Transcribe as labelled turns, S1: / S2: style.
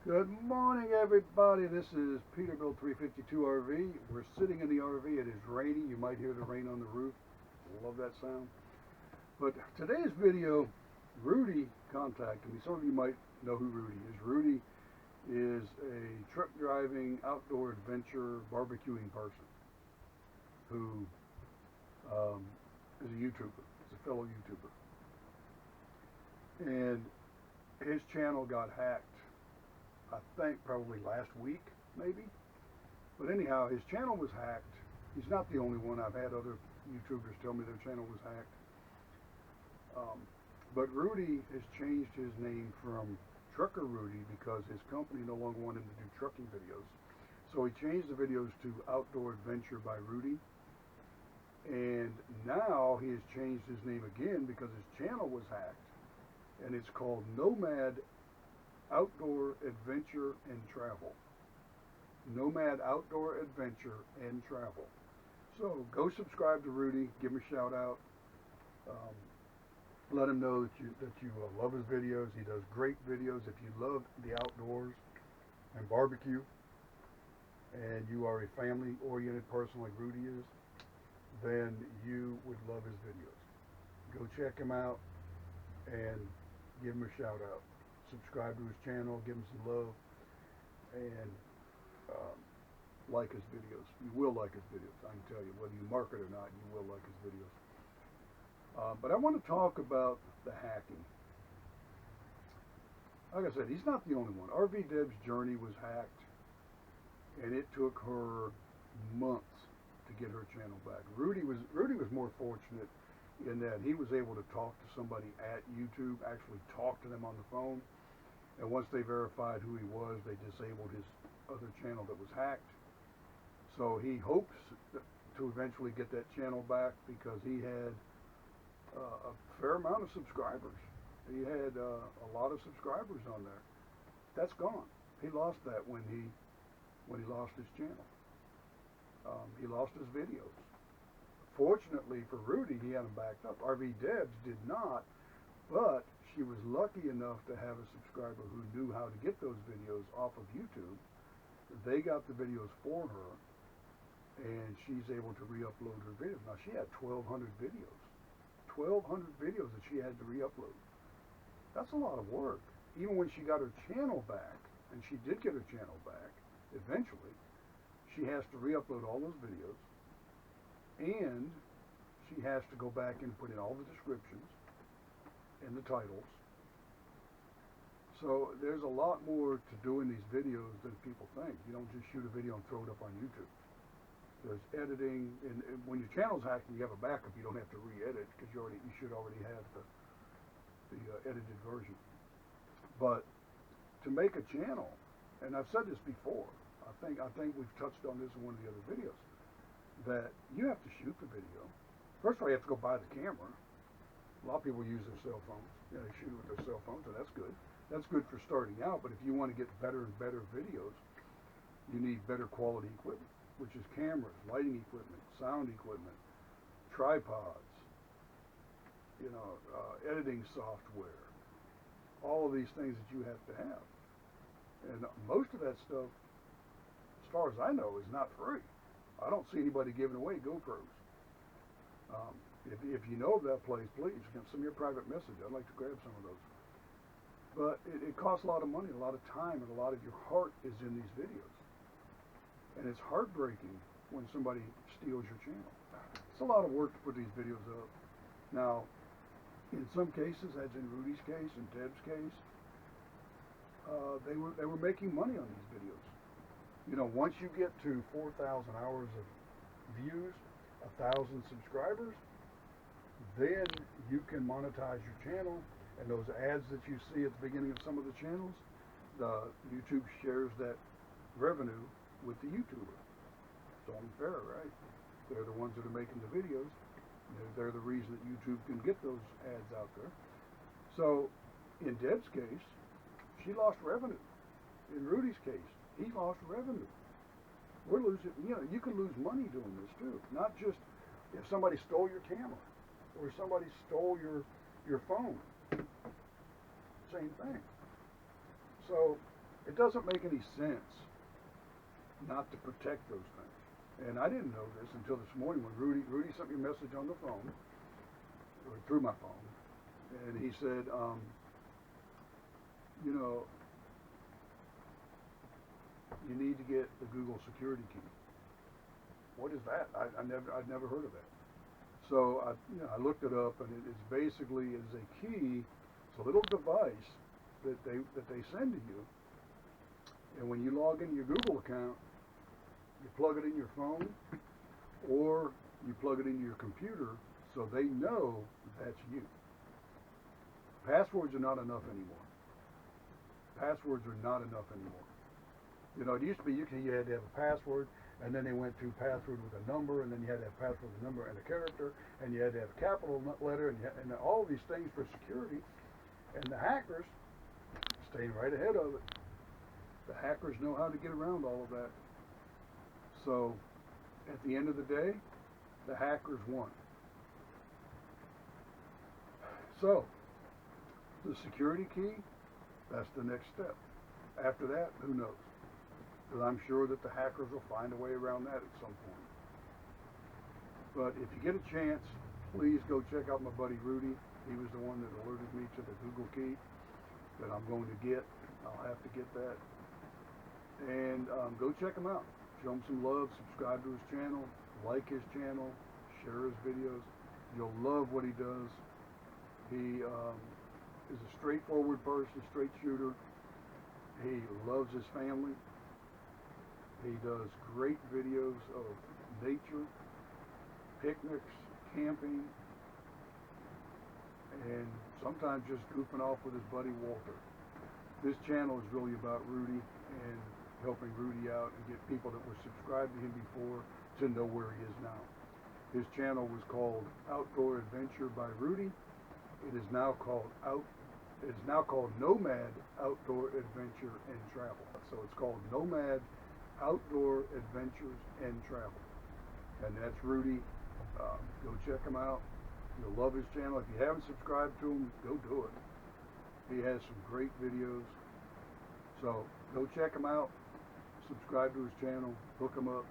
S1: Good morning, everybody. This is Peterbilt 352 RV. We're sitting in the RV. It is rainy. You might hear the rain on the roof. Love that sound. But today's video, Rudy contacted me. Some of you might know who Rudy is. Rudy is a truck driving, outdoor adventure, barbecuing person who is a YouTuber. He's a fellow YouTuber. And his channel got hacked, I think probably last week, maybe. But anyhow, his channel was hacked. He's not the only one. I've had other YouTubers tell me their channel was hacked. But Rudy has changed his name from Trucker Rudy because his company no longer wanted to do trucking videos. So he changed the videos to Outdoor Adventure by Rudy. And now he has changed his name again because his channel was hacked. And it's called Nomad Outdoor Adventure and Travel. Nomad Outdoor Adventure and Travel. So go subscribe to Rudy, give him a shout out. Let him know that you love his videos. He does great videos. If you love the outdoors and barbecue, and you are a family-oriented person like Rudy is, then you would love his videos. Go check him out and give him a shout out. Subscribe to his channel, give him some love, and like his videos. You will like his videos, I can tell you. Whether you mark it or not, you will like his videos. But I want to talk about the hacking. Like I said, he's not the only one. RV Deb's journey was hacked, and it took her months to get her channel back. Rudy was more fortunate in that he was able to talk to somebody at YouTube, actually talk to them on the phone, and once they verified who he was, they disabled his other channel that was hacked. So he hopes to eventually get that channel back because he had a fair amount of subscribers. He had a lot of subscribers on there. That's gone. He lost that when he lost his channel. He lost his videos. Fortunately for Rudy, he had them backed up. RV Debs did not, but she was lucky enough to have a subscriber who knew how to get those videos off of YouTube. They got the videos for her, and she's able to re-upload her videos. Now, she had 1,200 videos. 1,200 videos that she had to re-upload. That's a lot of work. Even when she got her channel back, and she did get her channel back, eventually, she has to re-upload all those videos, and she has to go back and put in all the descriptions and the titles. So there's a lot more to doing these videos than people think. You don't just shoot a video and throw it up on YouTube. There's editing, and when your channel's hacked and you have a backup, you don't have to re-edit because you should already have the edited version. But to make a channel, and I've said this before, I think we've touched on this in one of the other videos, that you have to shoot the video. First of all, you have to go buy the camera. A lot of people use their cell phones. They shoot with their cell phones, and that's good. That's good for starting out, but if you want to get better and better videos, you need better quality equipment, which is cameras, lighting equipment, sound equipment, tripods, editing software, all of these things that you have to have. And most of that stuff, as far as I know, is not free. I don't see anybody giving away GoPros. If you know of that place, please send me a private message. I'd like to grab some of those. But it costs a lot of money, a lot of time, and a lot of your heart is in these videos. And it's heartbreaking when somebody steals your channel. It's a lot of work to put these videos up. Now, in some cases, as in Rudy's case and Deb's case, they were making money on these videos. Once you get to 4,000 hours of views, 1,000 subscribers, then you can monetize your channel, and those ads that you see at the beginning of some of the channels, YouTube shares that revenue with the YouTuber. It's only fair, right? They're the ones that are making the videos. They're the reason that YouTube can get those ads out there. So, in Deb's case, she lost revenue. In Rudy's case, he lost revenue. We're losing, you can lose money doing this too. Not just if somebody stole your camera or somebody stole your phone. Same thing. So It doesn't make any sense not to protect those things. And I didn't know this until this morning when Rudy sent me a message on the phone, or through my phone, and he said, you know, you need to get the Google security key. What is that? I'd never heard of that. So I looked it up, and it is basically a key. It's a little device that they send to you, and when you log into your Google account, you plug it in your phone, or you plug it into your computer, so they know that's you. Passwords are not enough anymore. Passwords are not enough anymore. You know, it used to be you had to have a password, and then they went to password with a number, and then you had to have password with a number and a character, and you had to have a capital letter, and all these things for security. And the hackers staying right ahead of it. The hackers know how to get around all of that. So, at the end of the day, the hackers won. So, the security key, that's the next step. After that, who knows? Because I'm sure that the hackers will find a way around that at some point. But if you get a chance, please go check out my buddy Rudy. He was the one that alerted me to the Google key that I'm going to get. I'll have to get that. And go check him out. Show him some love. Subscribe to his channel. Like his channel. Share his videos. You'll love what he does. He is a straightforward person, straight shooter. He loves his family. He does great videos of nature, picnics, camping, and sometimes just goofing off with his buddy Walter. This channel is really about Rudy and helping Rudy out and get people that were subscribed to him before to know where he is now. His channel was called Outdoor Adventure by Rudy. It is now called Nomad Outdoor Adventure and Travel. So it's called Nomad Outdoor Adventures and Travel. And that's Rudy. Go check him out. You'll love his channel. If you haven't subscribed to him, go do it. He has some great videos. So go check him out. Subscribe to his channel. Look him up.